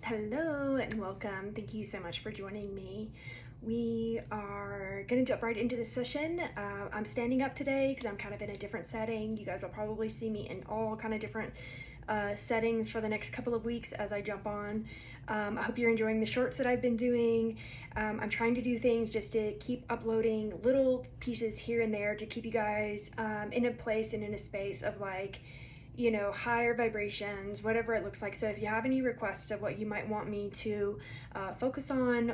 Hello and welcome. Thank you so much for joining me. We are going to jump right into this session. I'm standing up today because I'm kind of in a different setting. You guys will probably see me in all kind of different settings for the next couple of weeks as I jump on. I hope you're enjoying the shorts that I've been doing. I'm trying to do things just to keep uploading little pieces here and there to keep you guys in a place and in a space of higher vibrations, whatever it looks like. So if you have any requests of what you might want me to focus on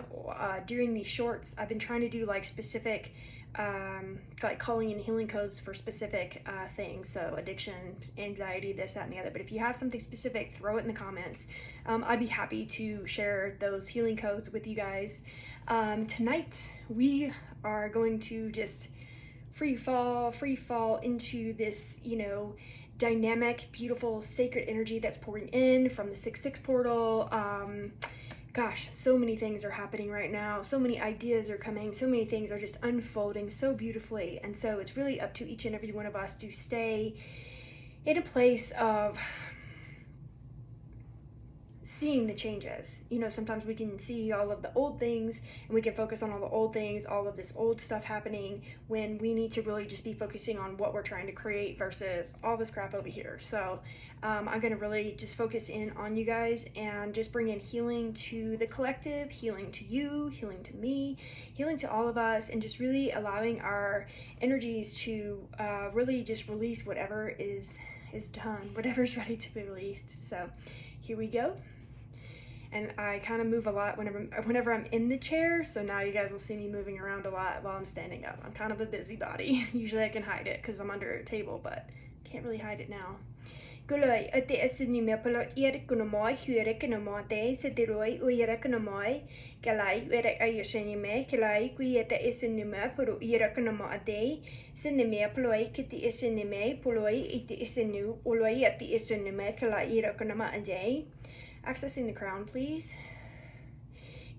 during these shorts, I've been trying to do specific like calling in healing codes for specific things. So addiction, anxiety, this, that, and the other. But if you have something specific, throw it in the comments. I'd be happy to share those healing codes with you guys. Tonight we are going to just free fall into this, dynamic, beautiful, sacred energy that's pouring in from the 6/6 portal. Gosh, so many things are happening right now. So many ideas are coming. So many things are just unfolding so beautifully. And so it's really up to each and every one of us to stay in a place of seeing the changes. Sometimes we can see all of the old things and we can focus on all the old things, all of this old stuff happening, when we need to really just be focusing on what we're trying to create versus all this crap over here. So I'm going to really just focus in on you guys and just bring in healing to the collective, healing to you, healing to me, healing to all of us, and just really allowing our energies to really just release whatever is done, whatever's ready to be released. So here we go. And I kind of move a lot whenever I'm in the chair, so now you guys will see me moving around a lot while I'm standing up. I'm kind of a busybody. Usually I can hide it because I'm under a table, but can't really hide it now. Guloi ate asunime polo ierekunomoi huerekenomode sediroi uierekenomoi galai ere ayusenime galai kuiete asunime polo ierekenomode sinime poloi kiti asunime poloi iti asunu oloi ati asunime galai ierekenomode. Accessing the crown, please.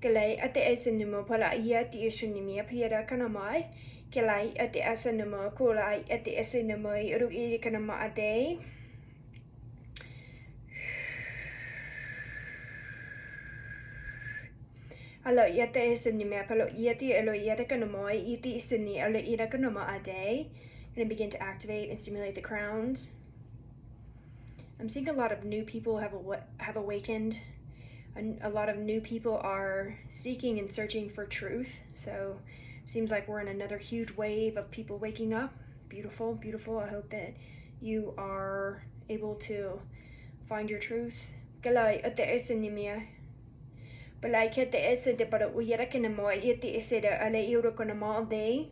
Galai ate asunimo pola iati asunime pierekenomoi galai ate asunimo kolai ate asunimo ru ierekenomode. Hello, yete is in the mapalo yeti elo yetekanamoi iti is in the elo irakanama a day. And begin to activate and stimulate the crowns. I'm seeing a lot of new people have awakened. A lot of new people are seeking and searching for truth. So seems like we're in another huge wave of people waking up. Beautiful, beautiful. I hope that you are able to find your truth. Galai ate is in the mia. Balai kete ese de para uierekenamo yeti ese de ale eurokonamo de.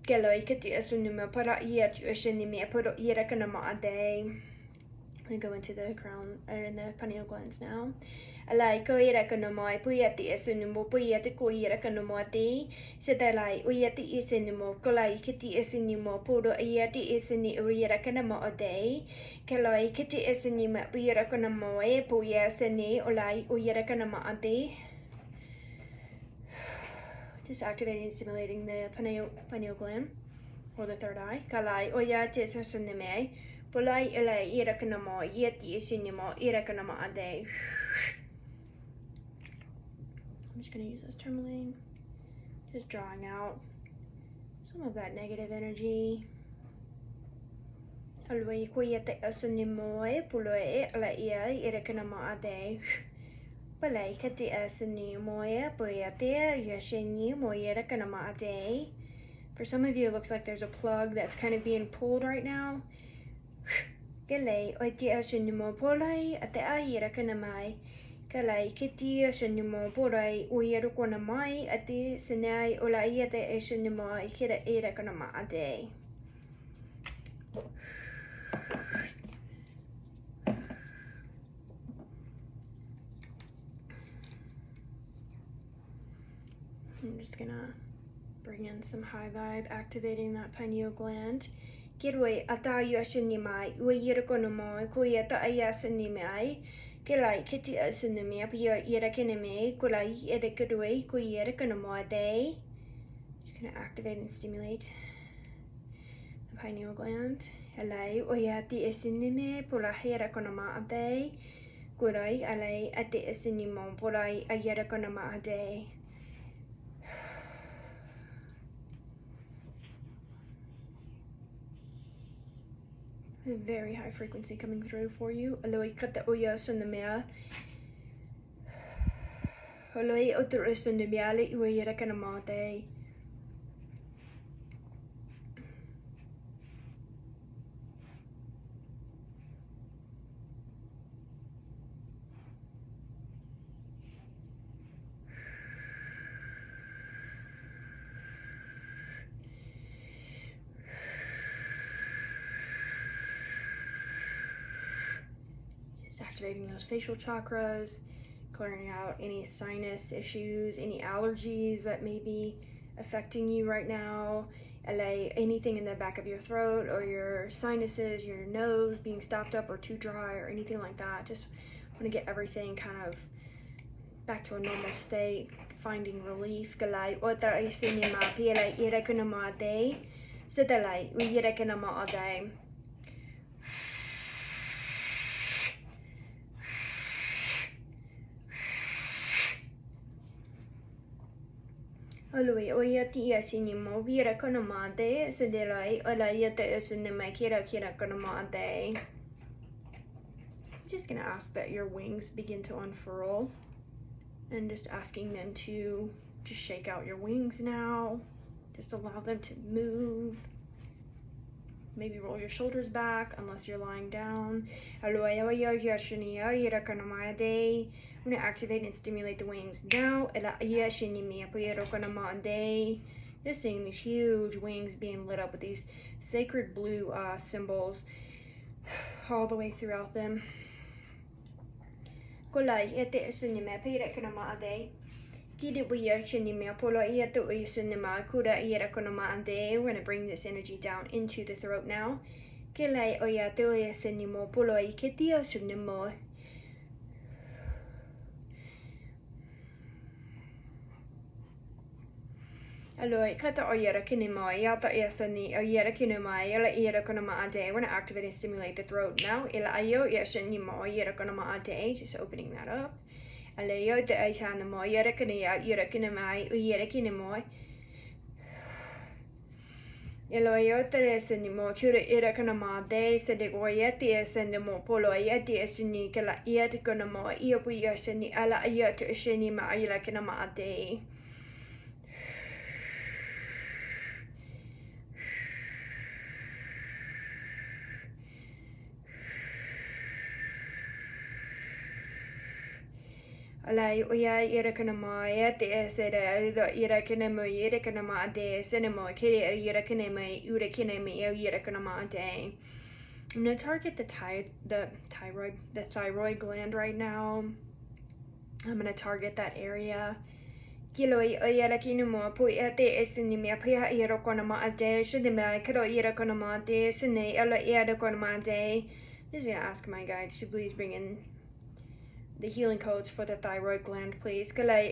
Galai kete esunuma para iet usenime para ierekenamo de. I'm going to go into the crown, or in the pineal glands now. Alai ko ierekenamo puyeti esunumo puyeti ko ierekenamo de. Sedalai uyeti esunumo kolai kete esunumo puro ieti esuni ierekenamo de. Kaloi kiti esunima ierekenamo puyeseni olai ierekenamo de. Just activating and stimulating the pineal gland, or the third eye. Kalai oyati esunime polai elai ierekenamo yeti esunimo ierekenamo de. I'm just going to use this tourmaline, just drawing out some of that negative energy. Alway koyete esunimo poloi elai ierekenamo de. Balai kati asini moya boyate yashini moyera kanama day. For some of you, it looks like there's a plug that's kind of being pulled right now. Galay oiti asunimo polai ate ayera kanamai. Galay kiti asunimo polai uyero konamai ate senai olai ate asunimo ikira era kanama day. I'm just gonna bring in some high vibe, activating that pineal gland. Kiroi atayu asunimai, uyerekonomoi, kuyeta ayasunimai, kilai kiti asunimia, yerekinime, kulai edekadoi, kuyerekonomode. Just gonna activate and stimulate the pineal gland. Helai oyati asunime, pulahirekonomade. Kurai alai ate esinimo porai ayerakonama ade. A very high frequency coming through for you. Aloi kata oya sunamea. Aloi otur sunamiale ayerakonama ade. Just activating those facial chakras, clearing out any sinus issues, any allergies that may be affecting you right now. Anything in the back of your throat or your sinuses, your nose being stopped up or too dry or anything like that. Just want to get everything kind of back to a normal state, finding relief. Alui oya tia sinimo vira konamade sedelai alayata usunema kira konamade. I'm just gonna ask that your wings begin to unfurl and just asking them to just shake out your wings now. Just allow them to move. Maybe roll your shoulders back unless you're lying down. I'm going to activate and stimulate the wings now. Just seeing these huge wings being lit up with these sacred blue symbols all the way throughout them. When I bring this energy down into the throat now. Aloi kata oyera kinema yata yasani oyera kinema yela yera konama ade. We're gonna activate and stimulate the throat now. Ila ayo yashanimo oyera konama ade. Just opening that up. Alayo de aitanamo oyera kinaya yera kinema oyera kinemo. Eloyo teresanimo kura ira konama ade. Sedegoyeti esanimo polo yeti esuni kala yet konamo iopu yasani ala ayat shanima ayla kinama ade. Alai oya irakanama te esera irakanama irakanama de cinema kiri irakanama urakanama irakanama de. I'm gonna target the thyroid gland right now. I'm gonna target that area. Kilo irakanama po ate esinima pia irakanama de shidima kiro irakanama de sine ela irakanama de. I'm just gonna ask my guides to please bring in the healing codes for the thyroid gland, please. Clearing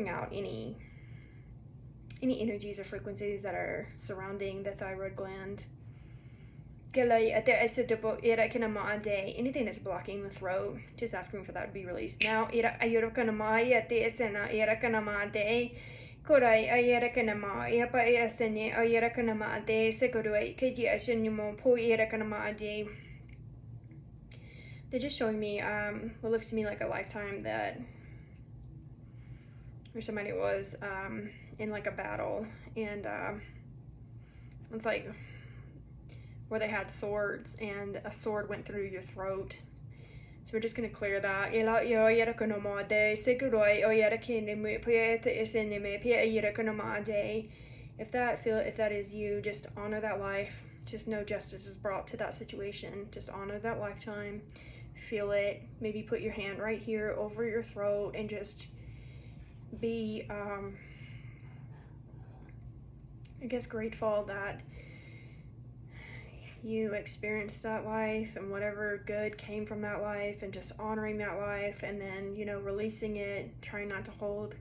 out any energies or frequencies that are surrounding the thyroid gland. Anything that's blocking the throat, just asking for that to be released now. Korai ayerakanama yapa asene ayerakanama de sekoroi keji ashenimo po yerakanama de. They're just showing me what looks to me like a lifetime that where somebody was in like a battle, and it's like where they had swords and a sword went through your throat. So we're just going to clear that. If that is you, just honor that life. Just know justice is brought to that situation. Just honor that lifetime. Feel it. Maybe put your hand right here over your throat and just be, I guess, grateful that you experienced that life and whatever good came from that life, and just honoring that life, and then, you know, releasing it, trying not to hold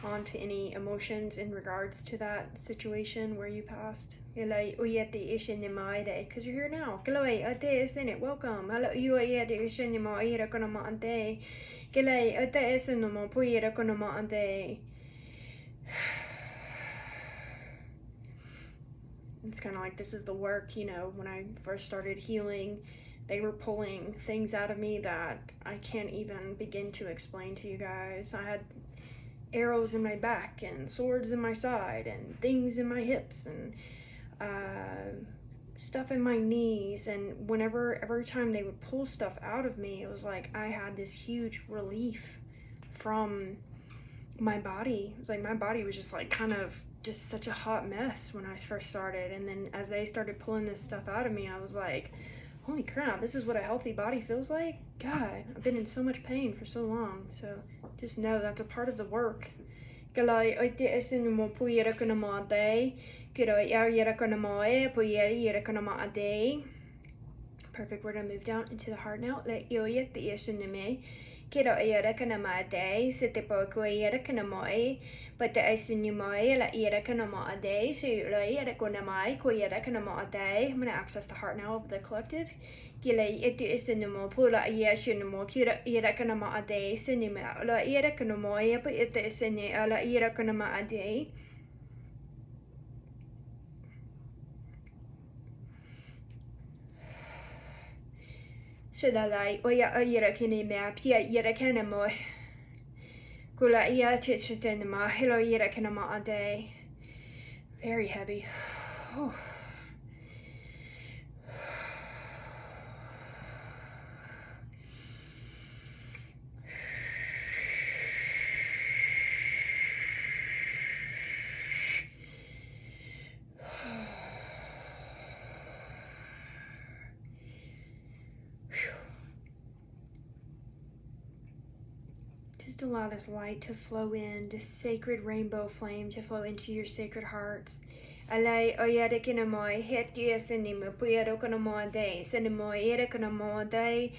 on to any emotions in regards to that situation where you passed. Because you're here now. Welcome. It's kind of like, this is the work, you know, when I first started healing, they were pulling things out of me that I can't even begin to explain to you guys. I had arrows in my back and swords in my side and things in my hips and stuff in my knees, and every time they would pull stuff out of me, it was like I had this huge relief from my body. It was like my body was just like kind of just such a hot mess when I first started, and then as they started pulling this stuff out of me, I was like, holy crap, this is what a healthy body feels like? God, I've been in so much pain for so long. So just know that's a part of the work. Perfect. We're going to move down into the heart now. Kira yara kana ma day, sit the poco yara kana moi, but the isunumoi la yara kana ma day, so yara kana mai, ko yara kana ma day. I'm going to access the heart now of the collective. Gila it is in the mo pula yashunumo, kira yara kana ma day, cinema la yara kana moi, but it is in la yara kana ma day. So that I yara kini map, yara kana moi. Kula ya titchen ma hello yara kana ma day. Very heavy. Oh. Just allow this light to flow in, this sacred rainbow flame to flow into your sacred hearts. Alai oyadekina moi het yesenima puyadokana mo day, senimo yedekana mo day.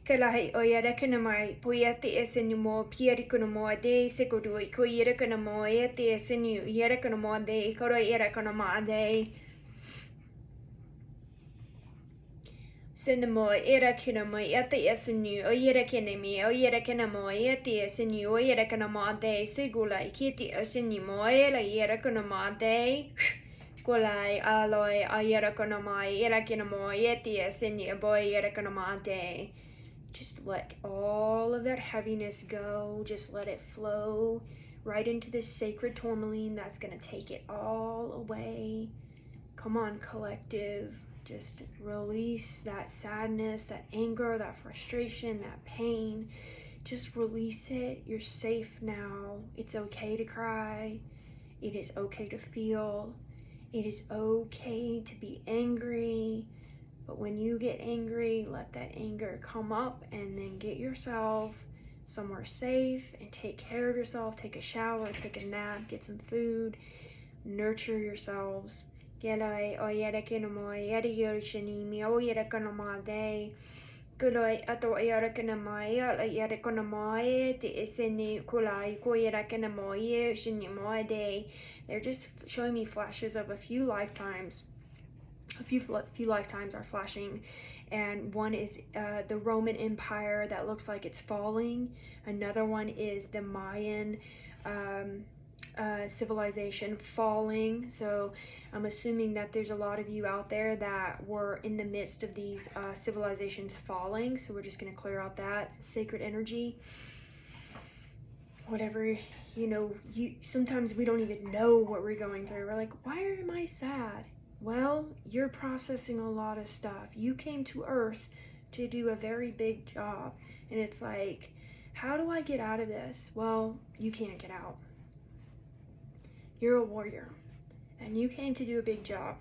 Kalai oyadekana mai puyati esenimo pierikana mo day, sekodui ko yedekana mo yeti esenu yedekana mo day, koro yedekana mo day. Senamo era kinamo yata yesenu o yera kinemi o yera kinamo yati yesenu o yera kinamo de sigula ikiti osenimo ela yera kinamo de gulai aloi a yera kinamo yera kinamo yati yesenu boy yera kinamo de. Just let all of that heaviness go. Just let it flow right into this sacred tourmaline that's going to take it all away. Come on, collective. Just release that sadness, that anger, that frustration, that pain. Just release it. You're safe now. It's okay to cry. It is okay to feel. It is okay to be angry. But when you get angry, let that anger come up, and then get yourself somewhere safe and take care of yourself. Take a shower, take a nap, get some food, nurture yourselves. Gelai o yere kinamo yere yorishinimi o yere kanama day. Kuloi ato yere kanama yere kanama te iseni kulai ko yere kanamo ye shinimo day. They're just showing me flashes of a few lifetimes. A few lifetimes are flashing, and one is the Roman Empire that looks like it's falling. Another one is the Mayan civilization falling. So I'm assuming that there's a lot of you out there that were in the midst of these civilizations falling. So we're just going to clear out that sacred energy. Whatever, you know, sometimes we don't even know what we're going through. We're like, why am I sad? Well, you're processing a lot of stuff. You came to Earth to do a very big job, and it's like, how do I get out of this? Well, you can't get out. You're a warrior, and you came to do a big job,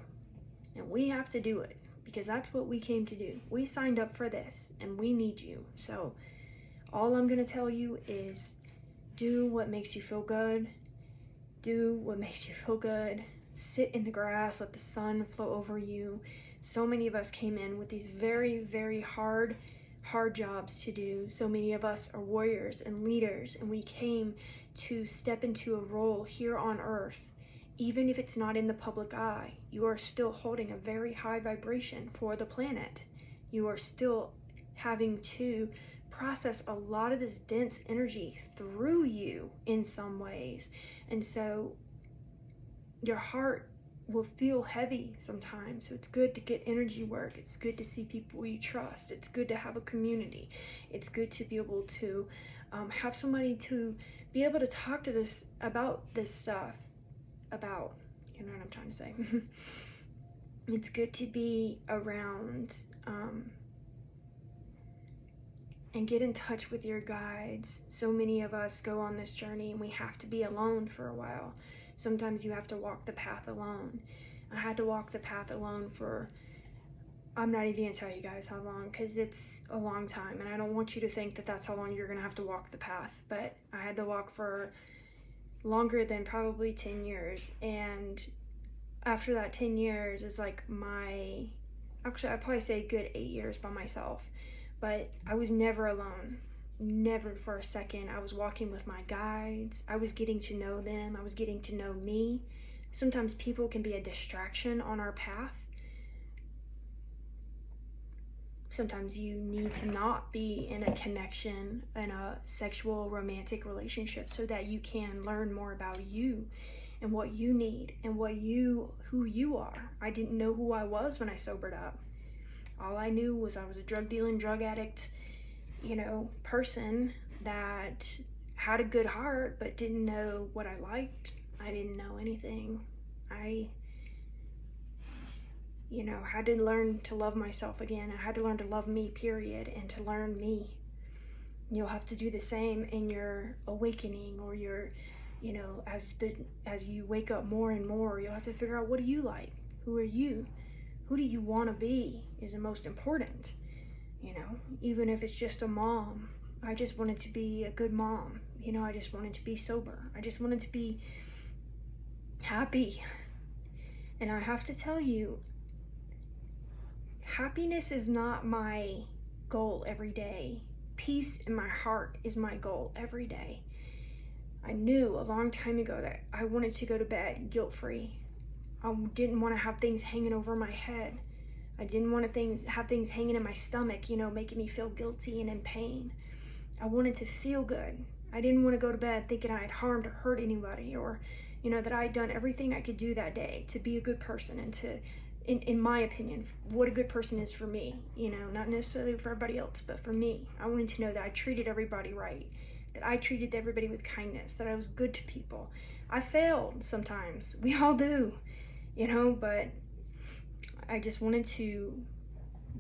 and we have to do it because that's what we came to do. We signed up for this, and we need you. So all I'm going to tell you is do what makes you feel good. Do what makes you feel good. sit in the grass, let the sun flow over you. So many of us came in with these very, very hard jobs to do. So many of us are warriors and leaders, and we came to step into a role here on earth. Even if it's not in the public eye, you are still holding a very high vibration for the planet. You are still having to process a lot of this dense energy through you in some ways. And so your heart will feel heavy sometimes. So it's good to get energy work. It's good to see people you trust. It's good to have a community. It's good to be able to have somebody to be able to talk to this about this stuff. About, you know what I'm trying to say. It's good to be around and get in touch with your guides. So many of us go on this journey and we have to be alone for a while. Sometimes you have to walk the path alone. I had to walk the path alone for, I'm not even gonna tell you guys how long, because it's a long time, and I don't want you to think that that's how long you're gonna have to walk the path, but I had to walk for longer than probably 10 years, and after that 10 years is like actually I'd probably say a good 8 years by myself, but I was never alone. Never for a second. I was walking with my guides. I was getting to know them. I was getting to know me. Sometimes people can be a distraction on our path. Sometimes you need to not be in a connection, in a sexual romantic relationship, so that you can learn more about you and what you need and who you are. I didn't know who I was when I sobered up. All I knew was I was a drug dealing, drug addict, person that had a good heart but didn't know what I liked. I didn't know anything. I had to learn to love myself again. I had to learn to love me, period, and to learn me. You'll have to do the same in your awakening, or your, as you wake up more and more, you'll have to figure out, what do you like? Who are you? Who do you want to be is the most important. Even if it's just a mom. I just wanted to be a good mom. I just wanted to be sober. I just wanted to be happy. And I have to tell you, happiness is not my goal every day. Peace in my heart is my goal every day. I knew a long time ago that I wanted to go to bed guilt-free. I didn't want to have things hanging over my head. I didn't want to have things hanging in my stomach, making me feel guilty and in pain. I wanted to feel good. I didn't want to go to bed thinking I had harmed or hurt anybody, or, that I had done everything I could do that day to be a good person and to, in my opinion, what a good person is for me, not necessarily for everybody else, but for me. I wanted to know that I treated everybody right, that I treated everybody with kindness, that I was good to people. I failed sometimes. We all do, but I just wanted to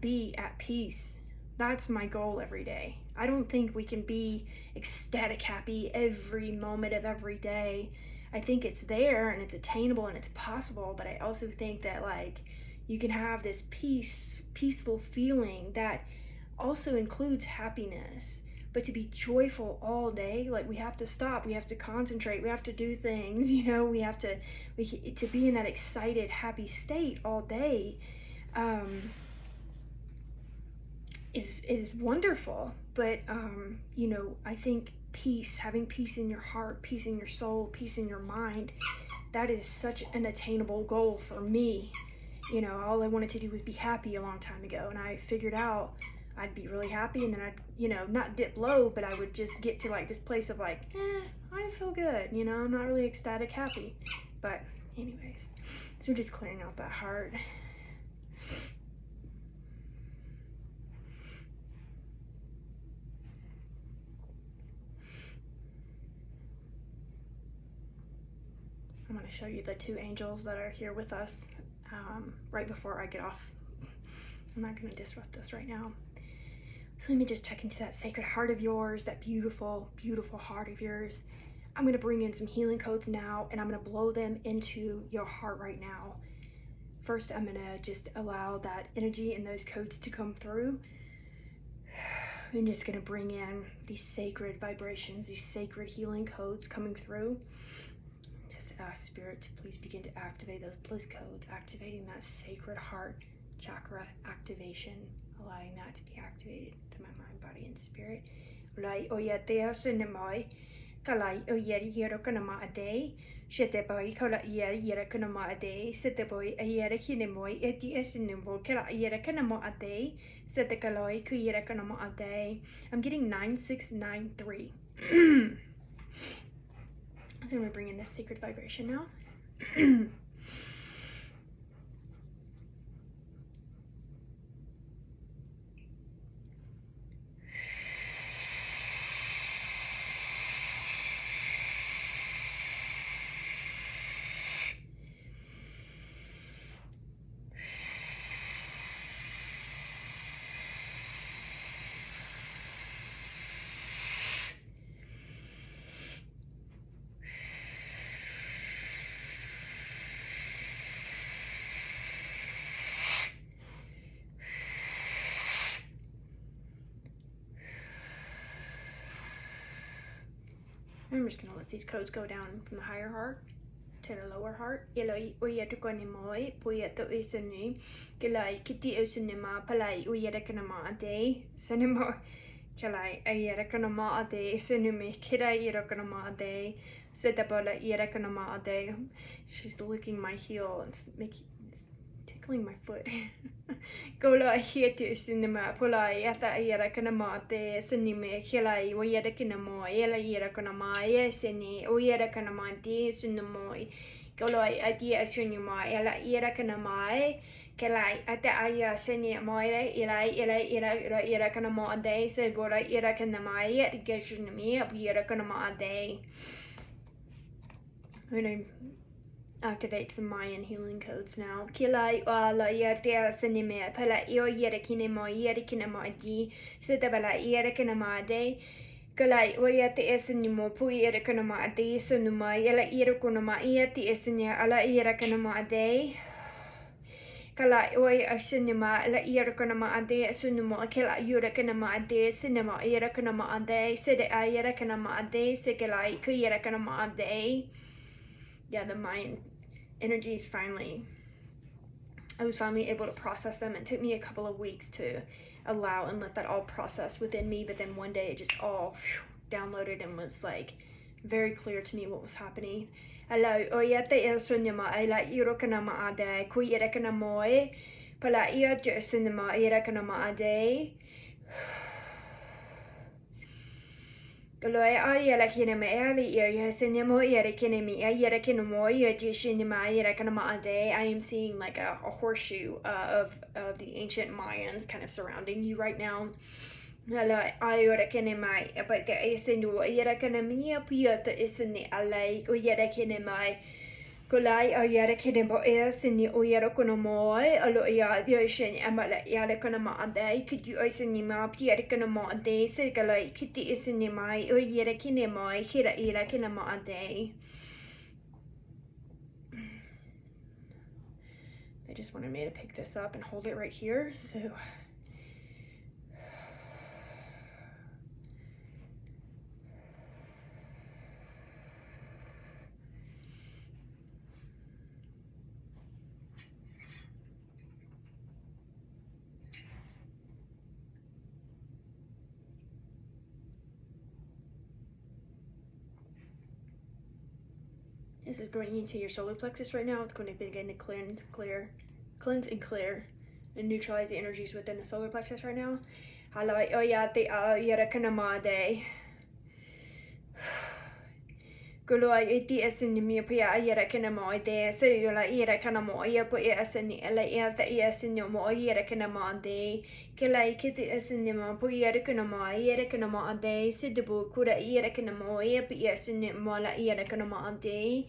be at peace. That's my goal every day. I don't think we can be ecstatic happy every moment of every day. I think it's there and it's attainable and it's possible, but I also think that you can have this peaceful feeling that also includes happiness. But to be joyful all day, we have to stop, we have to concentrate, we have to do things, we have to be in that excited, happy state all day is wonderful. But, I think peace, having peace in your heart, peace in your soul, peace in your mind, that is such an attainable goal for me. All I wanted to do was be happy a long time ago, and I figured out I'd be really happy, and then I'd, not dip low, but I would just get to this place of I feel good, I'm not really ecstatic happy. But anyways, so we're just clearing out that heart. I'm going to show you the two angels that are here with us right before I get off. I'm not going to disrupt this right now. So let me just check into that sacred heart of yours, that beautiful, beautiful heart of yours. I'm going to bring in some healing codes now, and I'm going to blow them into your heart right now. First, I'm going to just allow that energy and those codes to come through. I'm just going to bring in these sacred vibrations, these sacred healing codes coming through. just ask Spirit to please begin to activate those bliss codes, activating that sacred heart chakra activation, allowing that to be activated through my mind, body, and spirit. Lai oyatea sunemoi, kalai oyeri yerokanama a day, shete boy kola yerekanama a day, sete boy a yerekinemoi, eti esinimo, kala yerekanamo a day, sete kaloi ku yerekanama a day. I'm getting 9693. So I'm going to bring in this sacred vibration now. I'm just going to let these codes go down from the higher heart to the lower heart. Eloi oyetukonimoi, puyeto isuni, kilai kiti usunima, palai uyerekanama ade, sunimo, kilai ayerekanama ade, sunumi, kira yerekanama ade, setabola yerekanama ade. She's licking my heel and tickling my foot. Gola hieti sinema polai ata yerekanama ade, sunime, kilai uyerekanamo, ela yerekanama, yeseni, uyerekanama de, sunimoi. Goloi adia sunima, ela yerekanama, kilai ata aya seni moire, ela yerekanama ade, sebola yerekanama, yet geshinami, yerekanama ade. I'm going to activate some Mayan healing codes now. Kilai ala yerdea senime, pala io yerekinemo, yerekinemo di, setabala yerekinama de. Kalai oyate esenimo, pui yerekinama de, sunuma, yela yerekunama, yeti esenia, ala yerekinama de. Kala oy asinima, la yerekinama de, sunumo, kela yerekinama de, cinema, yerekinama de, sede a yerekinama de, sekalai, ku yerekinama de. Yeah, the Mayan energies I was finally able to process them. It took me a couple of weeks to allow and let that all process within me, but then one day it just all downloaded and was like very clear to me what was happening. Hello, oyate el sunyama, I like Yurokanama ade, kuyerekanamoe, pala ia jusinama, yerekanama ade. Kaloi ayela kinema early area sinemo yerekinemi yerekinemo yejishinima yerekanama ade. I am seeing like a horseshoe of the ancient Mayans kind of surrounding you right now. Kaloi ayorekinema, but there is no yerekanemi piota isini alai yerekinema. Kolai ayerekinemo isini oyerekonomo alo ya yoshin amala yerekanama ade. Could you isinima yerekanama ade? Sekalai kiti isinima or yerekinema hira yerekanama ade. They just wanted me to pick this up and hold it right here, so. This is going into your solar plexus right now. It's going to begin to cleanse and clear and neutralize the energies within the solar plexus right now. Halai oyate yerekanamade. Guloi iti esinimi pia yerekanamade. So yola yerekanamo yepo esini ela yata esinimo yerekanamade. Kelai kiti esinimo pu yerekanamade. Sidubu kura yerekanamo yepo esinimo la yerekanamade.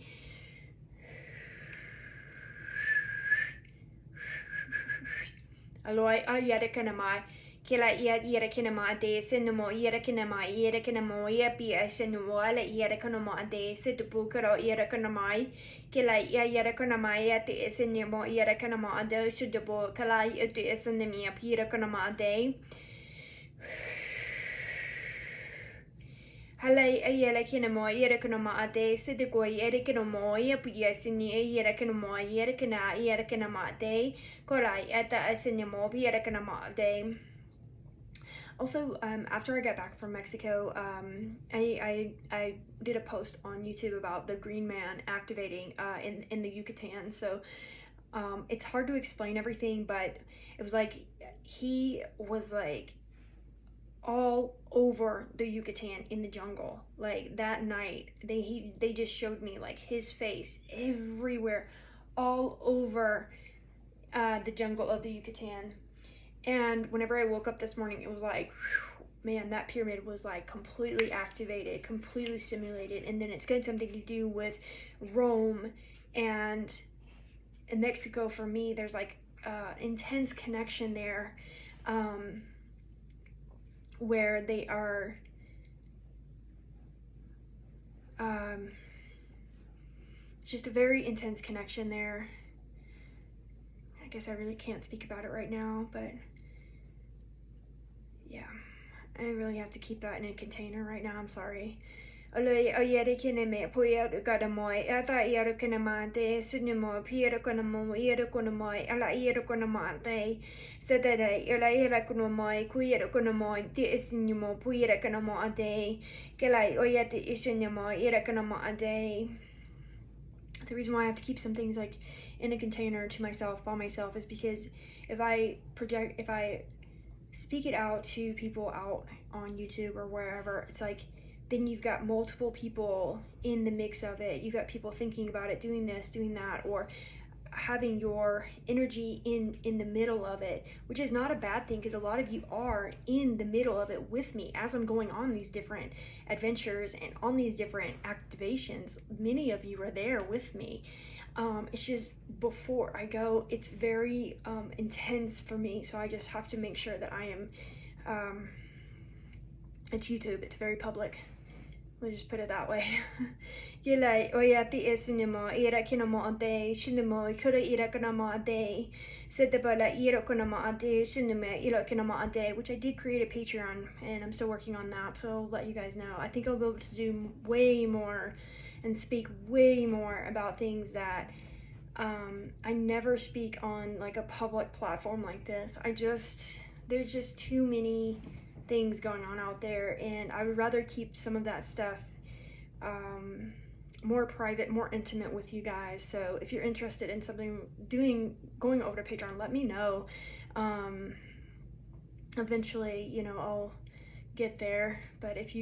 Aloi yerekanamai. Kila yerekanama de sinimo yerekanamo yepi sinimo ala yerekanamo de sidubukaro yerekanamai. Kila yerekanama yeti sinimo yerekanamo de sudubu kala yeti sinimi yerekanama de. Halay ayela kinamo yera kanama ade sidiko yera kanamo yapuya sini yera kanamo yera kana yera kanama ade kolai ata asinamo yera kanama ade. Also, after I got back from Mexico, I did a post on YouTube about the green man activating in the Yucatan. So it's hard to explain everything, but it was like he was like all over the Yucatan in the jungle. Like that night, they just showed me like his face everywhere, all over the jungle of the Yucatan. And whenever I woke up this morning, it was like, whew, man, that pyramid was like completely activated, completely stimulated. And then it's got something to do with Rome and in Mexico. For me, there's like intense connection there, where they are it's just a very intense connection there. I guess I really can't speak about it right now, but yeah, I really have to keep that in a container right now. I'm sorry. Aloi oyere kineme puya gadamoi ata yero kinamante sunimo piero konamo yero konamoi ala yero konamante sedere ela yera konamoi kuyero konamoi ti isinimo puya konamo ade kelai oyete isinimo yera konamo ade. The reason why I have to keep some things like in a container to myself by myself is because if I speak it out to people out on YouTube or wherever, it's like then you've got multiple people in the mix of it. You've got people thinking about it, doing this, doing that, or having your energy in the middle of it, which is not a bad thing because a lot of you are in the middle of it with me as I'm going on these different adventures and on these different activations. Many of you are there with me. It's just before I go, it's very intense for me, so I just have to make sure that I am it's YouTube, it's very public. Let's just put it that way. Yelai oyati esunimo ira kinamo ade shinimo kura ira kanamo ade sedabala ira kanamo ade sunime ira kanamo ade, which I did create a Patreon and I'm still working on that, so I'll let you guys know. I think I'll be able to do way more and speak way more about things that I never speak on like a public platform like this. There's just too many things going on out there, and I would rather keep some of that stuff more private, more intimate with you guys. So if you're interested in something going over to Patreon, let me know. Eventually, you know, I'll get there, but if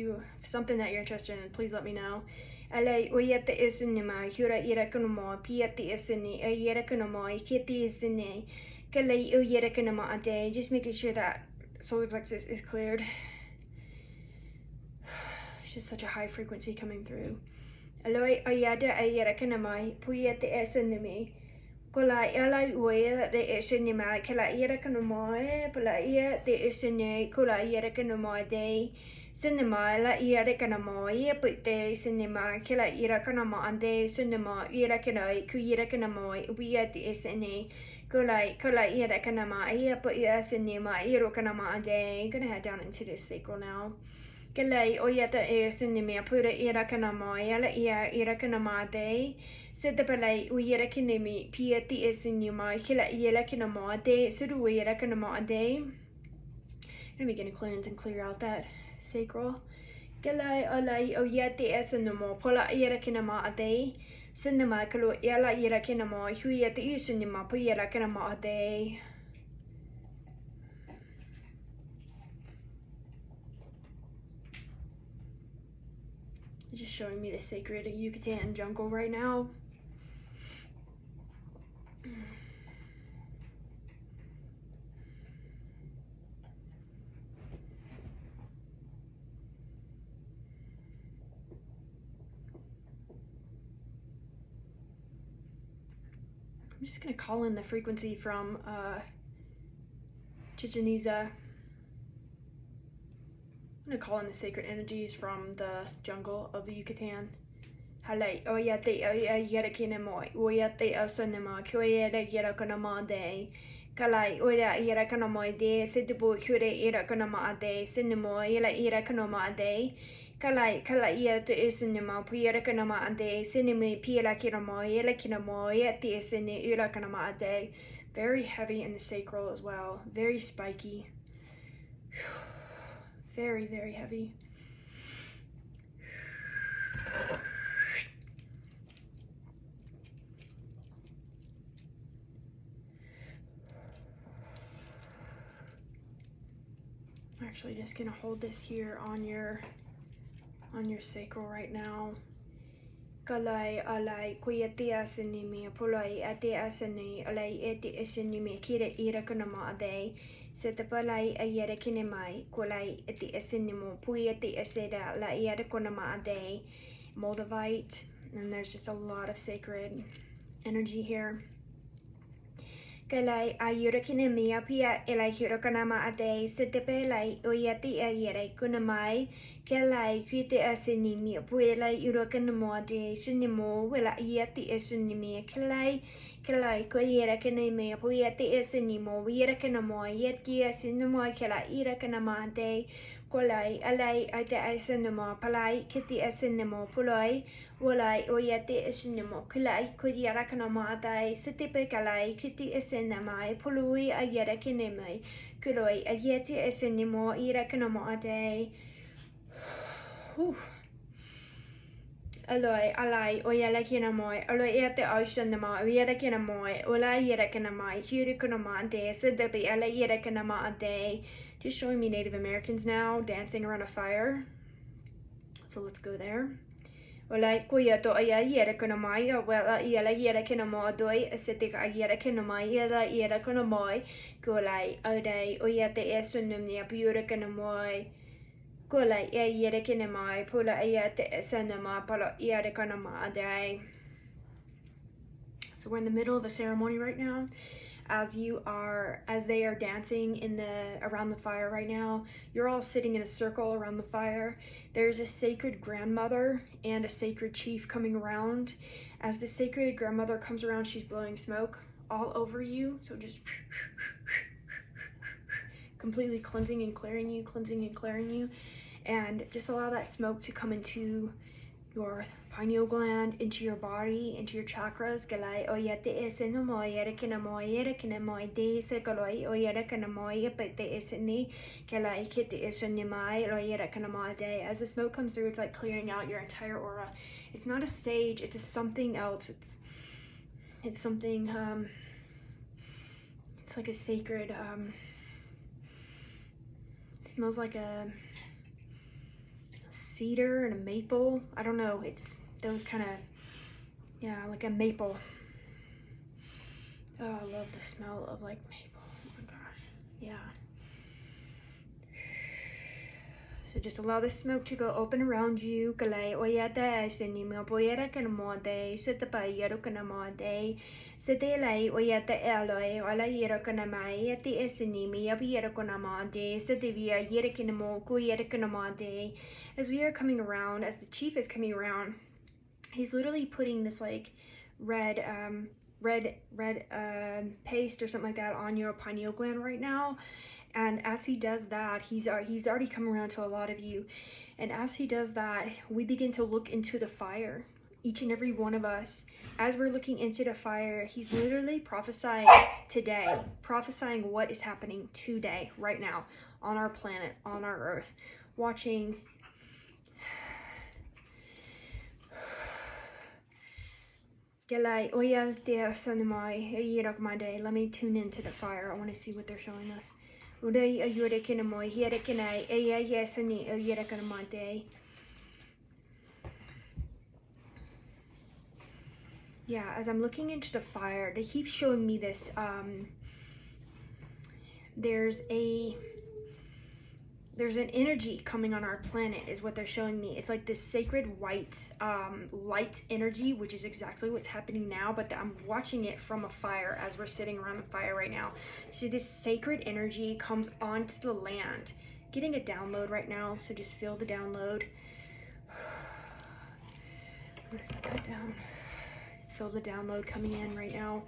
something that you're interested in, please let me know. Alay oyete esunima hura ira kunomo piati esuni ayera kunomo kiti esuni kalay oyera kunomo ade. Just making sure that solar plexus is cleared. It's just such a high frequency coming through. Aloy ayada ayera kunomo piati esunimi kola alay oya de esunima kala ira kunomo pala ia de esuni kola ira kunomo ade. Cinema la ira kanamo ye pute cinema kila ira kanamo ande cinema ira kanai ku ira kanamo we at the sne kola ira kanama ye put ya cinema iro kanama ande. Gonna head down into this sacral now. Kala oyata e cinema pura ira kanamo yala ira kanama ade sedapalai we ira kanemi piati cinema kila ira kanamo ade sudu ira kanamo ade. Gonna begin to cleanse and clear out that sacral. Galai alai oyate esanamo pola ira kinama ade. Cinema kalo yala ira kinamo huyate usinima poyera kinama ade. Just showing me the sacred Yucatan jungle right now. I'm just going to call in the frequency from Chichen Itza. I'm going to call in the sacred energies from the jungle of the Yucatan. Halay oyate oyate kinemo oyate asanema kyoyere yera kanamade Kalai oida ira kanamo de sitibu kure ira kanama de sinimo ila ira kanoma de kalai ia to isinima puira kanama de sinimi pila kiramo ila kinamo yeti isini ira kanama de. Very heavy in the sacral as well, very spiky. Very, very heavy. I'm actually just gonna hold this here on your sacral right now. Kalai alai kuyati asinimi pulai ati asini alai eti asinimi kira ira kanama ade setapalai ayere kinemai kulai eti asinimo puyati aseda la ira kanama ade moldavite, and there's just a lot of sacred energy here. Kalai ayura kinemia pia elai hirokanama ade setepelai oyati ayere kunamai kalai kite asinimi puelai urokanamo ade sunimo wela yati asinimi kalai koyera kinemia pueti asinimo wira kanamo yati asinimo kalai irakanama ade kolai alai ate asinimo palai kiti asinimo pulai walai oyate asinimo kalai koyera kanama ade setepe kalai kiti asinamai pului ayera kinemai kuloi ayete asinimo irakanamo ade. Alai oyela kinamoi aloi ete aishanama oyela kinamoi ola yera kinamai hiri kanama ade sedepe ala yera kanama ade. Just showing me Native Americans now dancing around a fire, so let's go there. Olai kuyato aya yera kanamai wela yela yera kinamo doi asetik ayera kinamai yela yera kanamoi kulai ode oyate esunumnia pura kanamoi kulai yera kinamai pula ayate esanama pala yera kanama ade. So we're in the middle of a ceremony right now. As they are dancing around the fire right now, you're all sitting in a circle around the fire. There's a sacred grandmother and a sacred chief coming around. As the sacred grandmother comes around, she's blowing smoke all over you. So just completely cleansing and clearing you, and just allow that smoke to come into your pineal gland, into your body, into your chakras. Galai oyate esenomoy erekinamoy de sekaloi oyerekinamoy epete eseni galai kite esenimai oyerekinamoy de. As the smoke comes through, it's like clearing out your entire aura. It's not a sage, it's a something else. It's something it's like a sacred it smells like a cedar and a maple. I don't know, it's those kind of, yeah, like a maple. Oh, I love the smell of like maple. Oh my gosh, yeah. So just allow the smoke to go open around you. Kalai oyata senimo boyera kanamode setapai yero kanamode setelai oyata aloi ala yero kanamai yati esenimi yabi yero kanamode setevia yere kanamo ku yere kanamode. As we are coming around, as the chief is coming around, he's literally putting this like red paste or something like that on your pineal gland right now. And as he does that, he's already come around to a lot of you. And as he does that, we begin to look into the fire. Each and every one of us, as we're looking into the fire, he's literally prophesying today, prophesying what is happening today, right now, on our planet, on our earth, watching. Let me tune into the fire. I want to see what they're showing us. Yeah, as I'm looking into the fire, they keep showing me this. There's an energy coming on our planet, is what they're showing me. It's like this sacred white light energy, which is exactly what's happening now, but I'm watching it from a fire as we're sitting around the fire right now. So this sacred energy comes onto the land. Getting a download right now, so just feel the download. I'm gonna set that down. Feel the download coming in right now.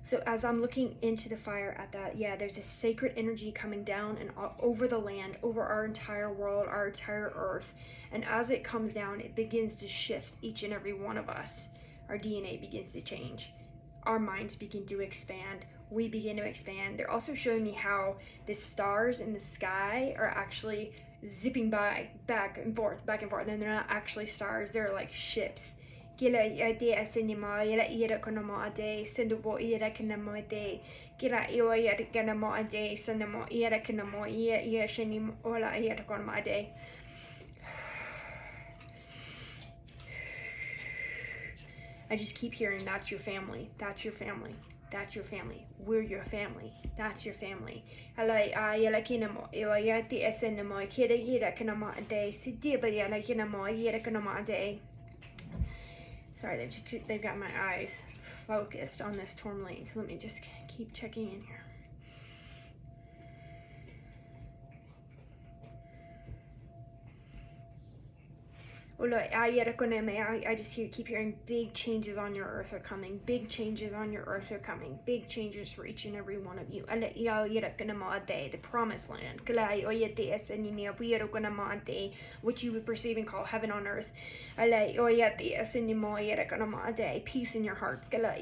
So as I'm looking into the fire at that, yeah, there's a sacred energy coming down and over the land, over our entire world, our entire earth. And as it comes down, it begins to shift each and every one of us. Our DNA begins to change. Our minds begin to expand. We begin to expand. They're also showing me how the stars in the sky are actually zipping by, back and forth, and they're not actually stars, they're like ships. Kila ide asenima yela ira konoma ade sendubo ira kanamo ade kila iwa ira kanamo ade senamo ira kanamo ira shenim ola ira konoma ade. I just keep hearing, that's your family, that's your family, that's your family, we're your family, that's your family. Alai yela kinamo iwa yati asenamo kila ira kanamo ade sidiba yela kinamo ira konoma ade. Sorry, they've got my eyes focused on this tourmaline, so let me just keep checking in here. I just keep hearing big changes on your earth are coming. Big changes on your earth are coming. Big changes for each and every one of you. The promised land. What you would perceive and call heaven on earth. Peace in your hearts. The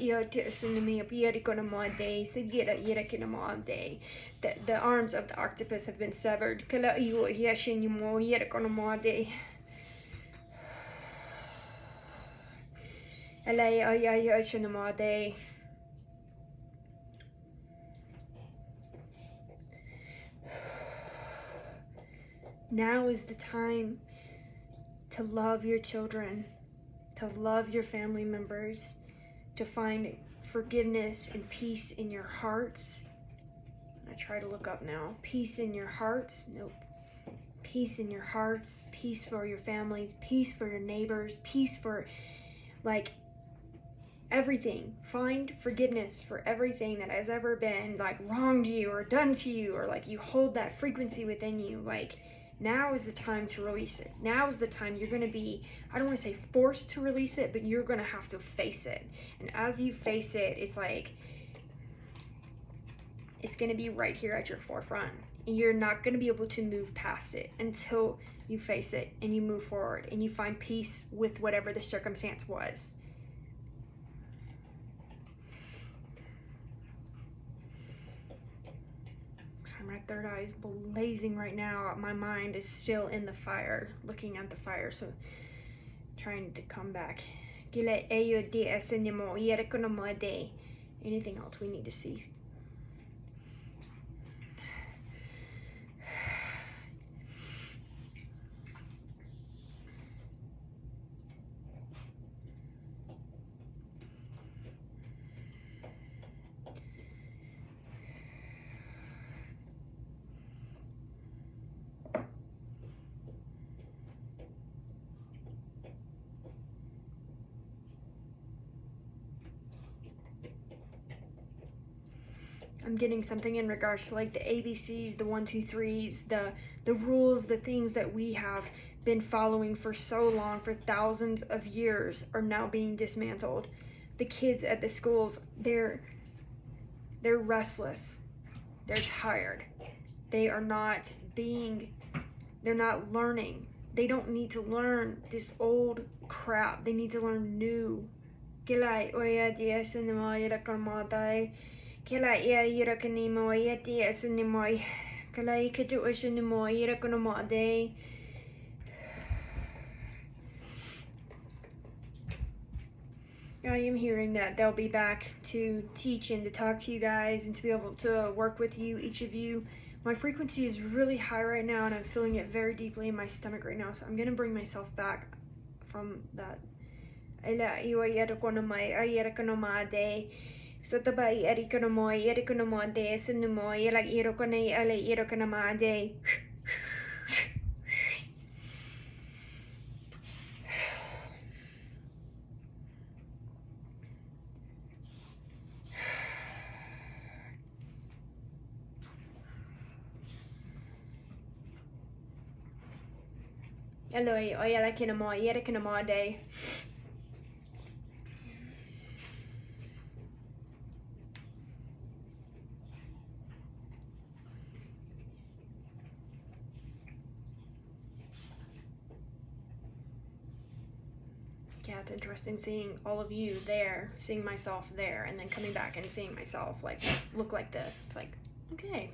arms of the octopus have been severed. Now is the time to love your children, to love your family members, to find forgiveness and peace in your hearts. I try to look up now. Peace in your hearts. Nope. Peace in your hearts, peace for your families, peace for your neighbors, peace for like everything. Find forgiveness for everything that has ever been like wronged you or done to you, or like you hold that frequency within you. Like now is the time to release it. Now is the time you're going to be, I don't want to say forced to release it, but you're going to have to face it. And as you face it, it's like it's going to be right here at your forefront. And you're not going to be able to move past it until you face it and you move forward and you find peace with whatever the circumstance was. Sorry, my third eye is blazing right now. My mind is still in the fire, looking at the fire, so trying to come back. Anything else we need to see? I'm getting something in regards to like the ABCs, the 1, 2, 3s, the rules, the things that we have been following for so long, for thousands of years, are now being dismantled. The kids at the schools, they're restless. They're tired. They're not learning. They don't need to learn this old crap. They need to learn new. Kela ia ira kanimo ia dia sunimoy kala ikatu sunimo ira konomo day. I am hearing that they'll be back to teach and to talk to you guys and to be able to work with you, each of you. My frequency is really high right now and I'm feeling it very deeply in my stomach right now, so I'm gonna bring myself back from that. Ela iwa ira konomo ira konomo day. So tabai erikonomoy erikonomode sunumoy like irokone ale irokonomade. Eloy oyala kinomoy erikonomode. yeah, it's interesting seeing all of you there, seeing myself there, and then coming back and seeing myself like look like this. It's like, okay.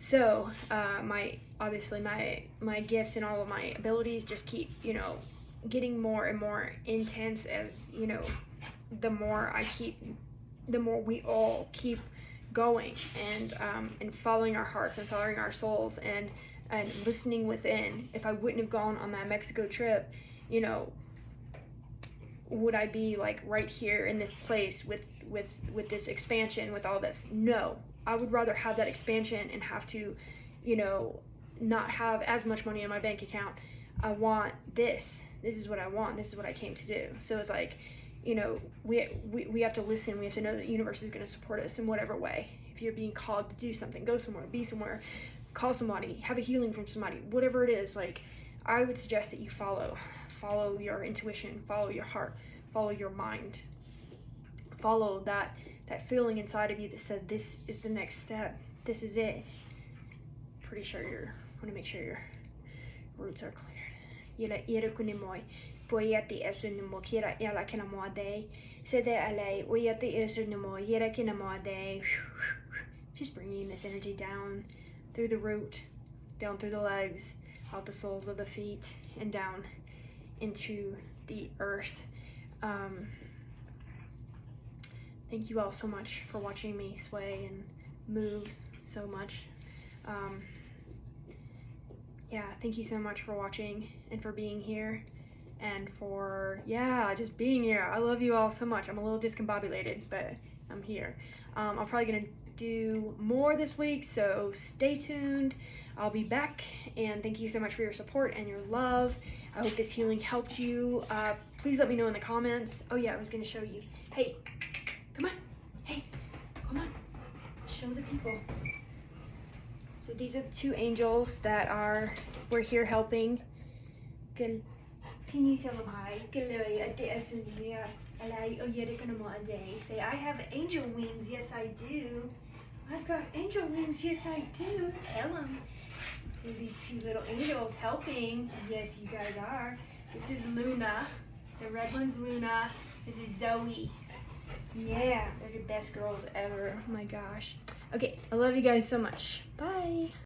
So my gifts and all of my abilities just keep, you know, getting more and more intense as, you know, the more we all keep going and following our hearts and following our souls and listening within. If I wouldn't have gone on that Mexico trip, you know, would I be like right here in this place with this expansion, with all this? No, I would rather have that expansion and have to, you know, not have as much money in my bank account. I want this. This is what I want. This is what I came to do. So it's like, you know, we have to listen. We have to know that the universe is going to support us in whatever way. If you're being called to do something, go somewhere, be somewhere, call somebody, have a healing from somebody, whatever it is, like, I would suggest that you follow your intuition, follow your heart, follow your mind, follow that feeling inside of you that said, this is the next step, this is it. Pretty sure want to make sure your roots are cleared. Just bringing this energy down through the root, down through the legs, out the soles of the feet, and down into the earth. Thank you all so much for watching me sway and move so much. Yeah, thank you so much for watching and for being here and for, yeah, just being here. I love you all so much. I'm a little discombobulated, but I'm here. I'm probably going to do more this week, so stay tuned. I'll be back, and thank you so much for your support and your love. I hope this healing helped you. Please let me know in the comments. Oh yeah, I was going to show you. Hey, come on. Hey, come on. Show the people. So these are the two angels that we're here helping. Can you tell them hi? Say, I have angel wings. Yes, I do. I've got angel wings. Yes, I do. Tell them. These two little angels helping. Yes, you guys are. This is Luna. The red one's Luna. This is Zoe. Yeah, they're the best girls ever. Oh my gosh. Okay, I love you guys so much. Bye.